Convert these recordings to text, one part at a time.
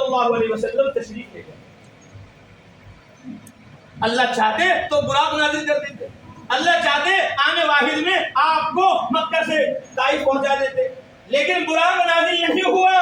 اللہ علیہ وسلم تشریف لے گئے. اللہ چاہتے تو براق نازل کر دیتے, اللہ چاہتے آنے واحد میں آپ کو مکہ سے طائف پہنچا دیتے, لیکن براق نازل نہیں ہوا,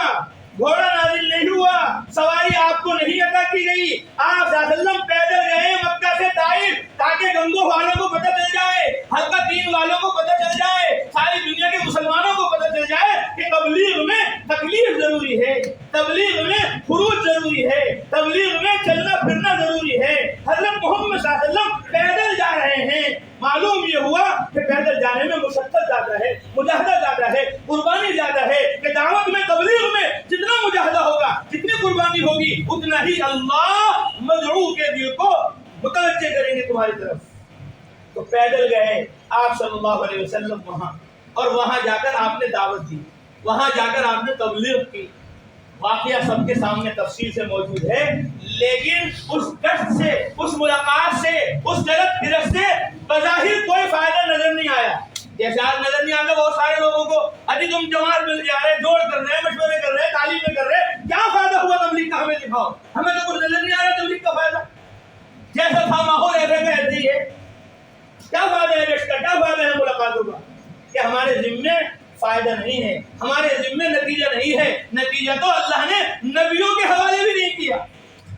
گھوڑا نازل نہیں ہوا, سواری آپ کو نہیں عطا کی گئی. آپ صلی اللہ علیہ وسلم پیدل گئے مکہ سے طائف تاکہ گنگو والوں کو پتہ چل جائے, حلقہ دین والوں کو پتہ چل جائے, ساری دنیا کے مسلمانوں کو پتہ چل جائے کہ تبلیغ میں تکلیف ضروری ہے, تبلیغ میں خروج ضروری ہے, تبلیغ میں چلنا پھرنا ضروری ہے. حضرت محمد صلی اللہ علیہ وسلم پیدل جا رہے ہیں. معلوم یہ ہوا کہ پیدل جانے میں مشقت زیادہ ہے, مجاہدہ زیادہ ہے, قربانی زیادہ ہے, کہ دعوت میں تبلیغ میں جتنا مجاہدہ ہوگا, جتنی قربانی ہوگی, اتنا ہی اللہ مدعو کے دل کو متوجہ کریں گے تمہاری طرف. تو پیدل گئے آپ صلی اللہ علیہ وسلم وہاں, اور وہاں جا کر آپ نے دعوت دی, وہاں جا کر آپ نے تبلیغ کی. واقعہ سب کے سامنے تفصیل سے موجود ہے, لیکن اس گشت سے, اس ملاقات سے, اس جلد پھرت سے بظاہر کوئی فائدہ نظر نہیں آیا. جیسے آج نظر نہیں آتا بہت سارے لوگوں کو, ابھی تم جماعت مل جا رہے, جوڑ کر رہے, مشورے کر رہے, تعلیمیں کر رہے, کیا فائدہ ہوا تبلیغ کا, ہمیں دکھاؤ. ہمیں تو کچھ نظر نہیں آ رہا تبلیغ کا فائدہ. جیسا تھا ماحول ایسے کا ایسے ہی ہے. کیا فائدہ ہے گشت کا, کیا فائدہ ہے ملاقاتوں کا, کہ ہمارے ذمے فائدہ نہیں ہے, ہمارے ذمے نتیجہ نہیں ہے. نتیجہ تو اللہ نے نبیوں کے حوالے بھی نہیں کیا,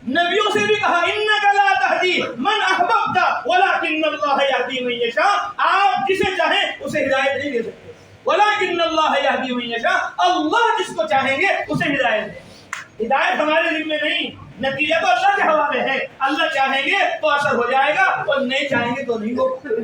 نبیوں سے بھی کہا انک لا تہدی من احببت ولکن اللہ یہدی من یشاء. آپ جسے چاہیں اسے ہدایت نہیں دے سکتے, ولکن اللہ یہدی من یشاء, اللہ جس کو چاہیں گے اسے ہدایت دیں. ہدایت ہمارے ذمے نہیں, نتیجہ تو اللہ کے حوالے ہے. اللہ چاہیں گے تو اثر ہو جائے گا, اور نہیں چاہیں گے تو نہیں ہوگا.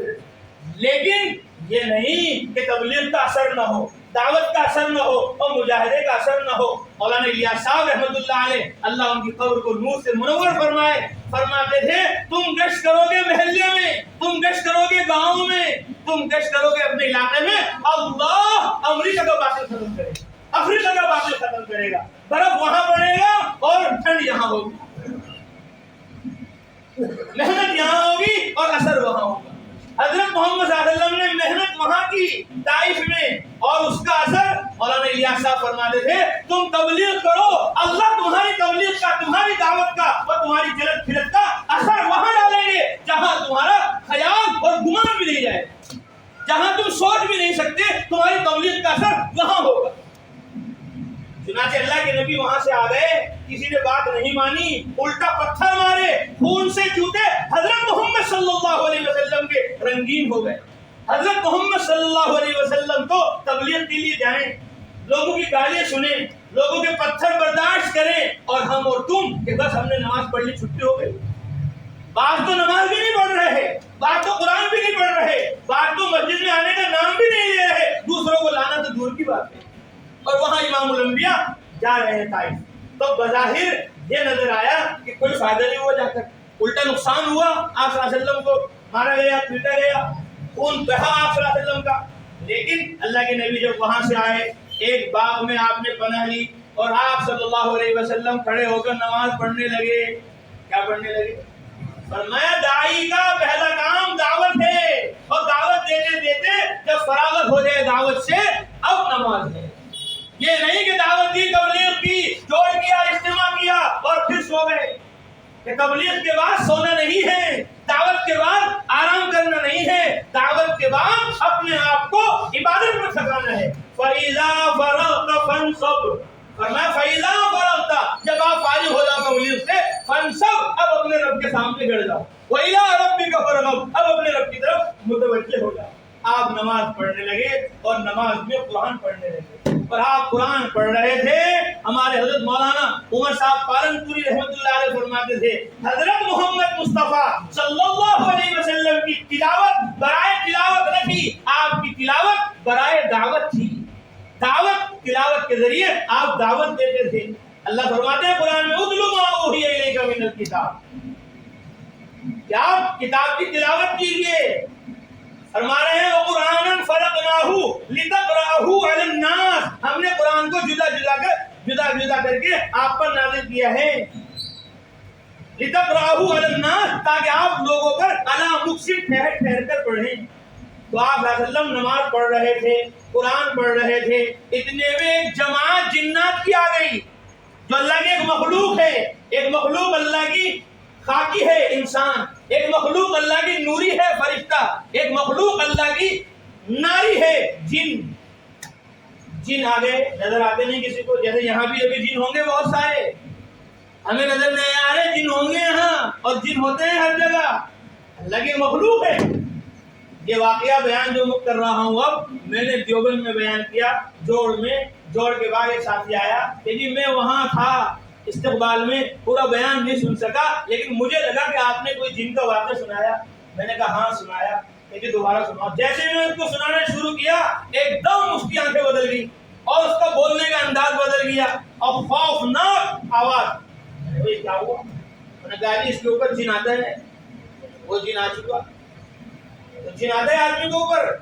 لیکن یہ نہیں کہ تبلیغ کا اثر نہ ہو, دعوت کا اثر نہ ہو, اور مجاہدے کا اثر نہ ہو. مولانا الیاس صاحب رحمۃ اللہ علیہ, اللہ ان کی قبر کو نور سے منور فرمائے, فرماتے تھے تم گشت کرو گے محلے میں, تم گشت کرو گے گاؤں میں, تم گشت کرو گے اپنے علاقے میں, اللہ امریکہ کا باطل ختم کرے گا, افریقہ کا باطل ختم کرے گا. برف وہاں پڑے گا اور ٹھنڈ یہاں ہوگی, محنت یہاں ہوگی اور اثر وہاں ہوگا. حضرت محمد صلی اللہ علیہ وسلم نے محنت وہاں کی طائف میں, اور اس کا اثر مولانا الیاس صاحب فرماتے تھے تم تبلیغ کرو, اللہ تمہاری تبلیغ کا, تمہاری دعوت کا اور تمہاری جلد پھرت کا اثر وہاں ڈالیں گے جہاں تمہارا خیال اور گمان بھی نہیں جائے, جہاں تم سوچ بھی نہیں سکتے, تمہاری تبلیغ کا اثر وہاں ہوگا. چنانچہ اللہ کے نبی وہاں سے آ گئے, کسی نے بات نہیں مانی, الٹا پتھر مارے, خون سے جوتے حضرت محمد صلی اللہ علیہ وسلم کے رنگین ہو گئے. حضرت محمد صلی اللہ علیہ وسلم تو تبلیغ کے لیے جائیں, لوگوں کی گالیاں سنیں, لوگوں کے پتھر برداشت کریں, اور ہم اور تم کہ بس ہم نے نماز پڑھ لی چھٹی ہو گئی. بعض تو نماز بھی نہیں پڑھ رہے, بعض تو قرآن بھی نہیں پڑھ رہے, بعض تو مسجد میں آنے کا نام بھی نہیں لے رہے, دوسروں کو لانا تو دور کی بات ہے. اور وہاں امام الانبیاء جا رہے ہیں طائف, تو بظاہر یہ نظر آیا کہ کوئی فائدہ نہیں ہوا, جا کر الٹا نقصان ہوا. آپ صلی اللہ علیہ وسلم کو مارا گیا, پیٹا گیا, خون بہا آپ صلی اللہ علیہ وسلم کا. لیکن اللہ کے نبی جب وہاں سے آئے, ایک باغ میں آپ نے پناہ لی, اور آپ صلی اللہ علیہ وسلم کھڑے ہو کر نماز پڑھنے لگے. کیا پڑھنے لگے؟ فرمایا داعی کا پہلا کام دعوت ہے, اور دعوت دیتے دیتے جب فراغت ہو جائے دعوت سے, اب نماز ہے. یہ نہیں کہ دعوت دی, تبلیغ کی, جوڑ کیا, اجتماع کیا اور پھر سو گئے. کہ تبلیغ کے بعد سونا نہیں ہے, دعوت کے بعد آرام کرنا نہیں ہے, دعوت کے بعد اپنے آپ کو عبادت میں تھکانا ہے. فَإِذَا فَرَغْتَ فَانْصَبْ, فرمایا فَإِذَا فَرَغْتَ, جب آپ فارغ ہو جاؤ تبلیغ سے, فَانْصَبْ, اب اپنے رب کے سامنے گڑ جاؤ. وَإِلَىٰ رَبِّكَ فَارْغَب, اب اپنے رب کی طرف متوجہ ہو جاؤ. آپ نماز پڑھنے لگے, اور نماز میں قرآن پڑھنے لگے. اور آپ قرآن پڑھ رہے تھے, ہمارے حضرت مولانا عمر صاحب پالنپوری رحمۃ اللہ علیہ فرماتے تھے حضرت محمد مصطفیٰ صلی اللہ علیہ وسلم کی تلاوت برائے تلاوت نہ تھی, آپ کی تلاوت برائے دعوت تھی. دعوت, تلاوت کے ذریعے آپ دعوت دیتے تھے. اللہ فرماتے ہیں قرآن میں اتل ما اوحی الیک من الکتاب, کہ آپ کتاب کی تلاوت کیجیے. فرما رہے ہیں وقرآن فرقناہ لتقرأہ علی الناس, ہم نے قرآن کو جدا کر کے آپ پر نازل کیا ہے. لتقرأہ علی الناس, تاکہ آپ لوگوں پر علی مکثر ٹھہر ٹھہر کر پڑھیں. تو آپ صلی اللہ علیہ وسلم نماز پڑھ رہے تھے, قرآن پڑھ رہے تھے, اتنے میں ایک جماعت جنات کی آ گئی, جو اللہ کے ایک مخلوق ہے، ایک مخلوق اللہ کی خاکی ہے انسان، ایک مخلوق اللہ کی نوری ہے فرشتہ، ایک مخلوق اللہ کی ناری ہے جن۔ جن آگے نظر آتے نہیں کسی کو، جیسے یہاں بھی ابھی جن ہوں گے بہت سارے، ہمیں نظر نہیں آ رہے، جن ہوں گے یہاں، اور جن ہوتے ہیں ہر جگہ، اللہ کی مخلوق ہے۔ یہ واقعہ بیان جو کر رہا ہوں اب، میں نے دیوبند میں بیان کیا، جوڑ میں، جوڑ کے بعد ایک ساتھی آیا کہ جی میں وہاں تھا استقبال میں، پورا بیان نہیں سن سکا، لیکن مجھے لگا کہ آپ نے کوئی جن کا واقعہ سنایا۔ میں نے کہا ہاں سنایا، کہ دوبارہ سناؤ۔ جیسے میں اس کو سنانا شروع کیا، ایک دم اس کی آنکھیں بدل گئی اور اس کا بولنے کا انداز بدل گیا اور خوفناک آواز۔ کیا ہوا؟ میں نے کہا اس کے اوپر جن آتا ہے۔ وہ جن آ چکا، جن آتا ہے آدمی کے اوپر۔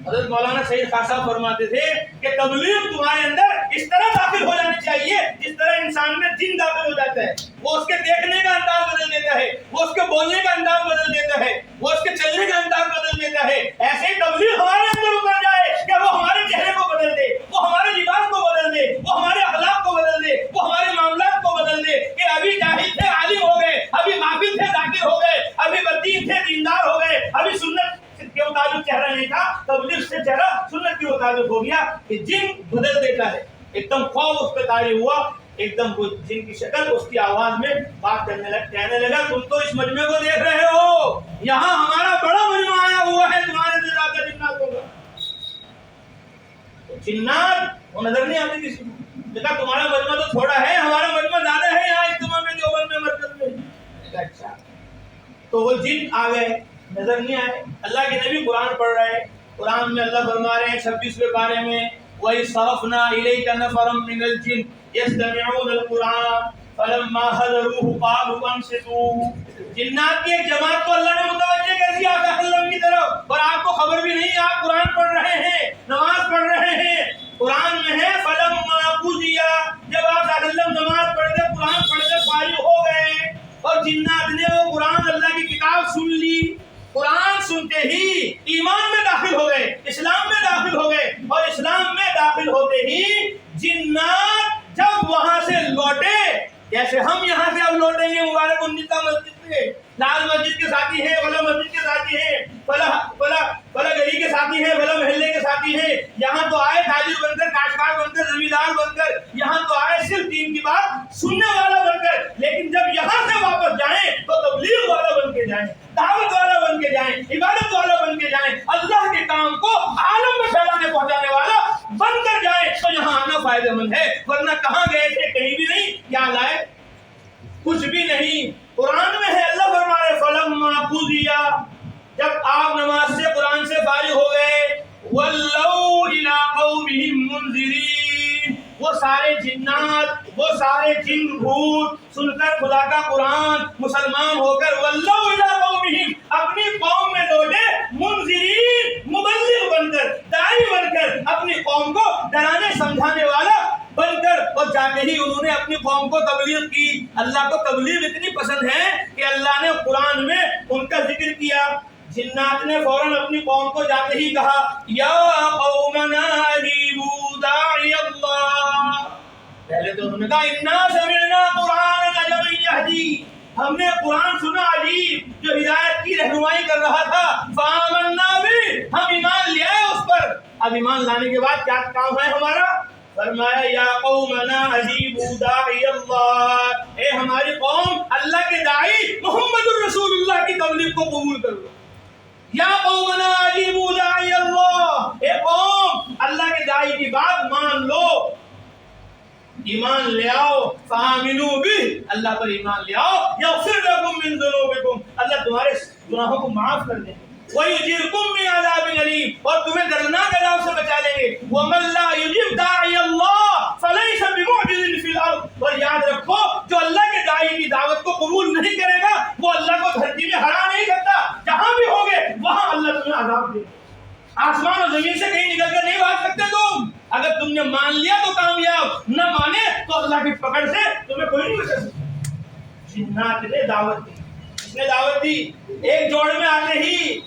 حضرت مولانا سید خان صاحب فرماتے تھے کہ تبلیغ تمہارے اندر اس طرح داخل ہو جانی چاہیے جس طرح انسان میں جن داخل ہو جاتا ہے، وہ اس کے دیکھنے کا انداز بدل دیتا ہے، وہ اس کے بولنے کا انداز بدل دیتا ہے، وہ اس کے چلنے کا انداز بدل دیتا ہے۔ ایسے ہی تبلیغ ہمارے اندر اتر جائے کہ وہ ہمارے چہرے کو بدل دے، وہ ہمارے لباس کو بدل دے، وہ ہمارے اخلاق کو بدل دے، وہ ہمارے معاملات کو بدل دے، کہ ابھی جاہل تھے عالم ہو گئے، ابھی غافل تھے ذاکر ہو گئے، ابھی بدین تھے دیندار ہو گئے، ابھی سنت کے مطابق چہرہ نہیں تھا، تبلیغ سے چہرہ سنت کے مطابق ہو گیا۔ کہ جن بدل دیتا ہے، ایک دم خوف اس پہ طاری ہوا، ایک دم وہ جن کی شکل اس کی آواز میں بات کرنے لگا، کہنے لگا تم تو اس مجمع کو دیکھ رہے ہو، یہاں ہمارا بڑا مجمع آیا ہوا ہے تمہارے سے زیادہ جنات ہوگا۔ جنات وہ نظر نہیں آتے کسی کو، کہا تمہارا مجمع تو تھوڑا ہے، ہمارا مجمع زیادہ ہے یہاں اجتماع میں، دیوبند میں، مرکز میں۔ اچھا، تو وہ جن آ گئے، نظر نہیں آئے۔ اللہ کے نبی قرآن پڑھ رہے ہیں، قرآن میں اللہ فرما رہے ہیں 26ویں پارے میں وَإِذْ صَرَفْنَا إِلَيْكَ نَفَرًا مِنَ الْجِنِّ يَسْتَمِعُونَ الْقُرْآنَ فَلَمَّا حَضَرُوهُ قَالُوا أَنصِتُوا۔ جنات کی ایک جماعت کو اللہ نے متوجہ کر دیا اللہ کی طرف، اور آپ کو خبر بھی نہیں، آپ قرآن پڑھ رہے ہیں، نماز پڑھ رہے ہیں۔ قرآن میں ہے فَلَمَّا قُضِيَ، جب آپ صلی اللہ علیہ وسلم نماز پڑھ کر قرآن پڑھ کر فارغ ہو گئے اور جنات نے وہ قرآن اللہ کی کتاب سن لی، قرآن سنتے ہی ایمان میں داخل ہو گئے، اسلام میں داخل ہو گئے، اور اسلام میں داخل ہوتے ہی جنات جب وہاں سے لوٹے، جیسے ہم یہاں سے اب لوٹیں گے مبارک 19 مسجد سے، لال مسجد کے ساتھی ہیں، فلاں مسجد کے ساتھی ہیں، فلاں گلی کے ساتھی ہیں، فلاں محلے کے ساتھی ہیں، یہاں تو آئے تاجر بن کر، کاشتکار بن کر، زمیندار بن کر، یہاں تو آئے صرف دین کی بات سننے والا بن کر، لیکن جب یہاں سے واپس جائیں تو تبلیغ والا بن کے جائیں، دعوت والا بن کے جائیں، عبادت والا بن کے جائیں، اللہ کے کام کو عالم میں پھیلانے پہنچانے والا بن کر جائیں، تو یہاں آنا فائدہ مند ہے۔ ورنہ کہاں گئے تھے؟ کہیں بھی نہیں، کیا لائے؟ کچھ بھی نہیں۔ قرآن میں ہے، اللہ فرما رہے فَلَمَّا قُضِيَ، جب آپ نماز سے قرآن سے فارغ ہو گئے، وَلَّوْا إِلَىٰ قَوْمِهِم مُنذِرِينَ، وہ سارے جنات، وہ سارے جن بھوت سن کر خدا کا قرآن، مسلمان ہو کر وَلَّوْا إِلَىٰ قَوْمِهِم، اپنی قوم میں لوٹے، منذرین، مبلغ بن کر، داعی بن کر، اپنی قوم کو ڈرانے سمجھانے والا بن کر، اور جاتے ہی انہوں نے اپنی قوم کو تبلیغ کی۔ اللہ کو تبلیغ اتنی پسند ہے کہ اللہ نے قرآن میں ان کا ذکر کیا۔ جنات نے فوراً اپنی قوم کو جاتے ہی کہا یا قومنا اجیبوا داعی اللہ، پہلے تو انہوں نے کہا انا سمعنا قرآنا عجبا یہدی، ہم نے قرآن سنا عجیب جو ہدایت کی رہنمائی کر رہا تھا، فآمنا بہ، ہم ایمان لے آئے اس پر۔ اب ایمان لانے کے بعد کیا کام ہے ہمارا؟ فرمایا یا قومنا اجیبوا داعی اللہ، اے ہماری قوم اللہ کے داعی محمد الرسول اللہ کی تبلیغ کو قبول کرو۔ یا قومنا اجیبوا داعی اللہ، اے قوم اللہ کے داعی کی بات مان لو، ایمان لے آؤ، فآمنوا بہ، اللہ پر ایمان لے آؤ، یغفر لکم من ذنوبکم، اللہ تمہارے گناہوں کو معاف کر دیں، وَيُجِرْكُم مِّنْ عَذَابٍ أَلِيمٍ، اور تمہیں دردناک عذاب سے بچا لیں گے، وَمَن لَّا يُجِبْ دَاعِيَ اللَّهِ فَلَيْسَ بِمُعْجِزٍ فِي الْأَرْضِ، اور یاد رکھو جو اللہ کے داعی کی دعوت کو قبول نہیں کرے گا وہ اللہ کو دھرتی میں ہرا نہیں سکتا، جہاں بھی ہوگے وہاں اللہ تمہیں عذاب دے گا، آسمان اور زمین سے کہیں نکل کر نہیں بھاگ سکتے تم۔ اگر تم نے مان لیا تو کامیاب، نہ مانے تو اللہ کی پکڑ سے تمہیں کوئی نہیں بچا سکتا۔ جنات نے دعوت دی، اس نے دعوت دی، ایک جوڑ میں آتے ہی،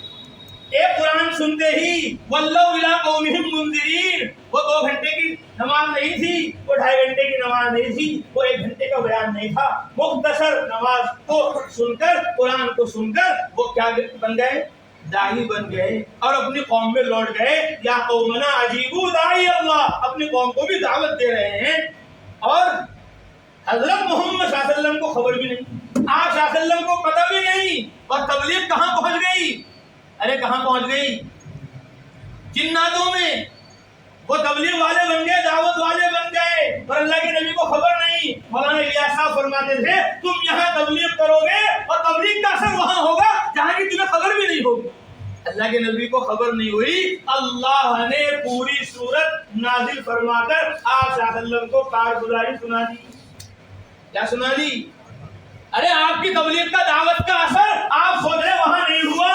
ایک قرآن سنتے ہی، وَلَّوْا إِلَىٰ قَوْمِهِم مُنذِرِينَ، وہ 2 گھنٹے کی نماز نہیں تھی، وہ 2.5 گھنٹے کی نماز نہیں تھی، وہ 1 گھنٹے کا بیان نہیں تھا، مختصر نماز کو سن کر، قرآن کو سن کر وہ کیا بن گئے؟ داعی بن گئے اور اپنی قوم میں لوٹ گئے۔ یا قومنا اجیبوا داعی اللہ، اپنی قوم کو بھی دعوت دے رہے ہیں۔ اور حضرت محمد صلی اللہ علیہ وسلم کو خبر بھی نہیں، آپ صلی اللہ علیہ وسلم کو پتہ بھی نہیں، اور تبلیغ کہاں پہنچ گئی؟ ارے کہاں پہنچ گئی؟ جناتوں میں۔ وہ تبلیغ والے بن گئے، دعوت والے بن گئے، اور اللہ کے نبی کو خبر نہیں۔ مولانا الیاس صاحب فرماتے تھے تم یہاں تبلیغ کرو گے اور تبلیغ کا اثر وہاں ہوگا جہاں کی تمہیں خبر بھی نہیں ہوگی۔ اللہ کے نبی کو خبر نہیں ہوئی، اللہ نے پوری سورت نازل فرما کر آپ صلی اللہ علیہ وسلم کو کارگزاری سنا دی۔ کیا سنا دی؟ ارے آپ کی تبلیغ کا، دعوت کا اثر آپ سوچ رہے وہاں نہیں ہوا،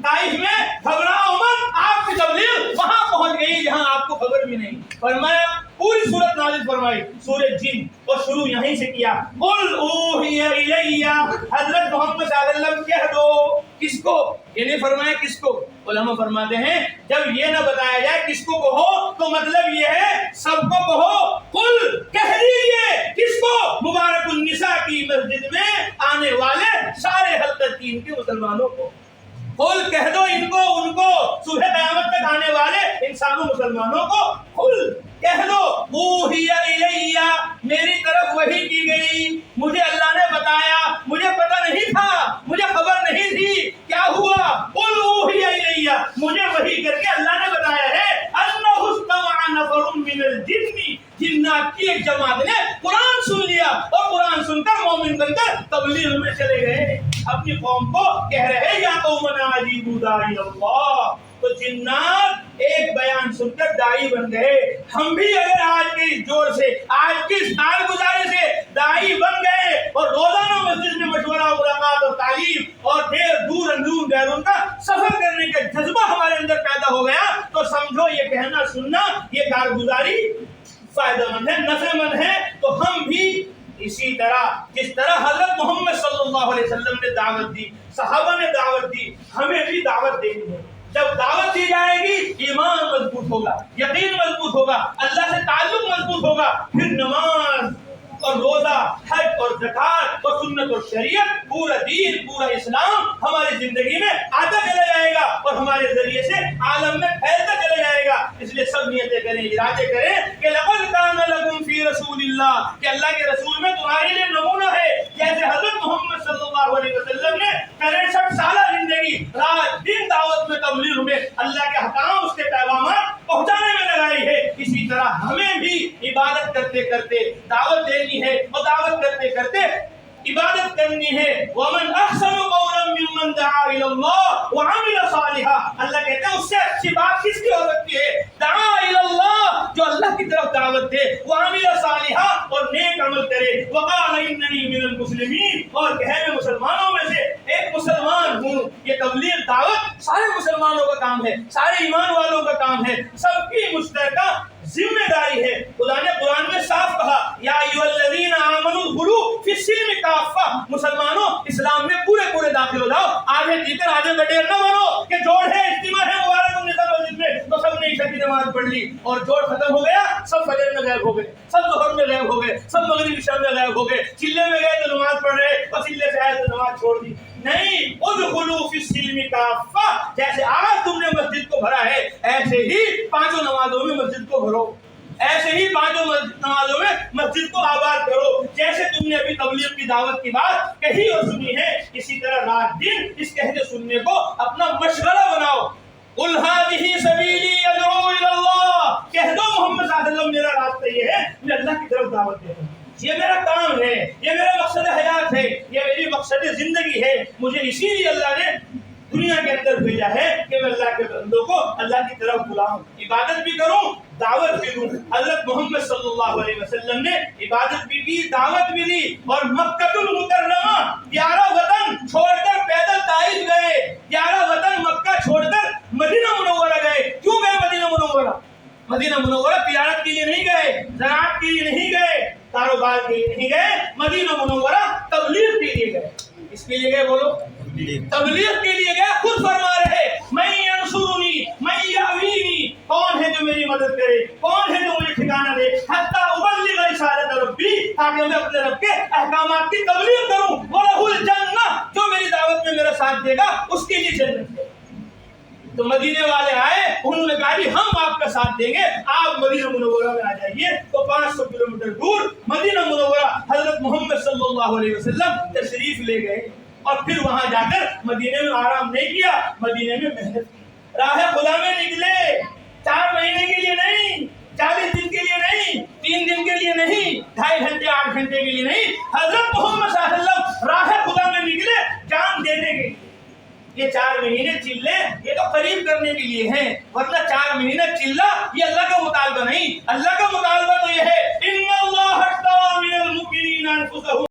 طائف میں گھبراؤ مت، آپ کی تبلیغ وہاں پہنچ گئی جہاں آپ کو خبر بھی نہیں۔ فرمایا پوری سورت نازل فرمائی، سورہ جن، اور شروع یہیں سے کیا، قل اوحی الی، حضرت محمد صلی اللہ علیہ وسلم کہہ دو۔ کس کو؟ یہ نہیں فرمایا کس کو۔ علماء فرماتے ہیں جب یہ نہ بتایا جائے کس کو کہو تو مطلب یہ ہے سب کو کہو، قل کہہ دیجئے کس کو؟ مبارک النساء کی مسجد میں آنے والے سارے حلقتین کے مسلمانوں کو۔ قل کہہ دو ان کو، ان کو صبح قیامت تک آنے والے انسانوں مسلمانوں کو قل کہہ دو، اوحی الی، میری طرف وحی کی گئی، مجھے اللہ نے بتایا، مجھے پتہ نہیں تھا، مجھے خبر نہیں تھی، کیا ہوا؟ قل اوحی الی، مجھے وحی کر کے اللہ نے بتایا ہے، انہ استمع نفر من الجن، جنات کی ایک جماعت نے قرآن سن لیا اور قرآن سن کر مومن بن کر تبلیغ میں چلے گئے، اپنی قوم کو کہہ رہے یا قومنا اجیبوا داعی اللہ۔ تو جنات ایک بیان سن کر داعی بن گئے۔ ہم بھی اگر آج کے اس جوڑ سے، آج کی اس کارگزاری سے داعی بن گئے اور روزانہ مسجد میں مشورہ، ملاقات اور تعلیم اور دیر دور اندرون بیرون کا سفر کرنے کا جذبہ ہمارے اندر پیدا ہو گیا تو سمجھو یہ کہنا سننا یہ کارگزاری فائدہ مند ہے، نفع مند ہے۔ تو ہم بھی اسی طرح جس طرح حضرت محمد صلی اللہ علیہ وسلم نے دعوت دی، صحابہ نے دعوت دی، ہمیں بھی دعوت دینی ہے۔ جب دعوت دی جائے گی ایمان مضبوط ہوگا، یقین مضبوط ہوگا، اللہ سے تعلق مضبوط ہوگا، پھر نماز اور روزہ، حج اور زکات اور سنت اور شریعت، پورا دین، پورا اسلام ہماری زندگی میں آتا چلا جائے گا اور ہمارے ذریعے سے عالم میں پھیلتا چلا جائے گا۔ اس لیے سب نیتیں کریں، ارادے کریں کہ لقد کان لکم فی رسول اللہ، کہ اللہ کے رسول میں تمہارے لیے نمونہ ہے۔ جیسے حضرت محمد صلی اللہ علیہ وسلم نے 63 سالہ زندگی رات دن دعوت میں، تبلیغ میں، اللہ کے حکام، اس کے پیغامات پہنچانے میں لگائی ہے، اسی طرح ہمیں بھی عبادت کرتے کرتے دعوت دینی ہے اور دعوت کرتے کرتے عبادت کرنی ہے۔ وَمَنْ أَحْسَنُ قَوْلًا مِّمَّنْ دَعَا إِلَى اللَّهِ وَعَمِلَ صَالِحًا، اللہ کہتے ہیں اس سے اچھی بات کس کی ہو سکتی ہے؟ دعا إِلَى اللَّهِ، جو اللہ کی طرف دعوت دے، وَعَمِلَ صَالِحًا، اور نیک عمل کرے، وَقَالَ إِنَّنِي مِنَ الْمُسْلِمِينَ، اور کہے میں مسلمانوں میں سے ایک مسلمان ہوں۔ یہ تبلیغ دعوت سارے مسلمانوں کا کام ہے، سارے ایمان والوں کا کام ہے، سب کی مشترکہ ذمہ داری ہے۔ خدا نے قرآن میں صاف کہا یا ایھا الذین آمنوا ادخلوا فی السلم کافہ، مسلمانوں اسلام میں پورے پورے داخل ہو جاؤ، آگے دیکر آگے بٹیر نہ بنو کہ جوڑ ہے، اجتماع ہے مبارک النساء مسجد میں تو سب نے عشاء کی نماز پڑھ لی اور جوڑ ختم ہو گیا، سب فجر میں غائب ہو گئے، سب ظہر میں غائب ہو گئے، سب مغرب عشاء میں غائب ہو گئے، چلے میں گئے تو نماز پڑھ رہے اور چلے سے آئے تو نماز چھوڑ دی۔ نہیں، ادخلوا فی السلم کافہ، جیسے آج تم نے مسجد کو بھرا ہے ایسے ہی پانچوں نمازوں میں مسجد کو بھرو، ایسے ہی پانچوں نمازوں میں مسجد کو آباد کرو۔ جیسے تم نے ابھی تبلیغ کی دعوت کی بات کہی اور سنی ہے، اسی طرح رات دن اس کہنے سننے کو اپنا مشغلہ بناؤ۔ قل هذه سبیلی ادعو الی اللہ، کہہ دو محمد صلی اللہ علیہ وسلم میرا راستہ یہ ہے، میں اللہ کی طرف دعوت دیتا ہوں، یہ میرا کام ہے، یہ میرا مقصد حیات ہے، یہ میری مقصد زندگی ہے، مجھے اسی لیے اللہ نے دنیا کے اندر بھیجا ہے کہ میں اللہ کے بندوں کو اللہ کی طرف بلاؤں، عبادت بھی کروں، دعوت بھی دوں۔ حضرت محمد صلی اللہ علیہ وسلم نے عبادت بھی کی، دعوت بھی دی، اور مکہ المکرمہ 11 وطن چھوڑ کر پیدل طائف گئے، 11 وطن مکہ چھوڑ کر مدینہ منورہ گئے۔ کیوں گئے مدینہ منورہ؟ مدینہ منورہ تجارت کے لیے نہیں گئے، زراعت کے لیے نہیں گئے، کاروبار کے لیے نہیں گئے، مدینہ منورہ تبلیغ کے لیے گئے۔ اس کے لیے گئے بولو، تبلیغ کے لیے گئے۔ خود فرما رہے من ینصرنی من یاوینی، کون ہے جو میری مدد کرے، کون ہے جو مجھے ٹھکانہ دے، حتی ابلغ رسالت ربی، تاکہ میں اپنے رب کے احکامات کی تبلیغ کروں. وَلَهُ الْجَنَّةُ, جو میری دعوت میں میرا ساتھ دے گا اس کے لیے جنت ہے. تو مدینے والے آئے, انہوں نے کہا جی ہم آپ کا ساتھ دیں گے, آپ مدینہ منورہ میں آ جائیے. تو 500 کلومیٹر دور مدینہ منورہ حضرت محمد صلی اللہ علیہ وسلم تشریف لے گئے, اور پھر وہاں جا کر مدینے میں آرام نہیں کیا, مدینے میں محنت کی. راہ خدا میں نکلے, 4 مہینے کے لیے نہیں, 40 دن کے لیے نہیں, 3 دن کے لیے نہیں, 2.5 گھنٹے 8 گھنٹے کے لیے نہیں, حضرت محمد صلی اللہ علیہ وسلم راہ خدا میں نکلے جان دینے کے لیے. یہ 4 مہینے چلے یہ تو قریب کرنے کے لیے ہیں, ورنہ 4 مہینے چلنا یہ اللہ کا مطالبہ نہیں. اللہ کا مطالبہ تو یہ ہے ان اللہ اشتری من المؤمنین انفسهم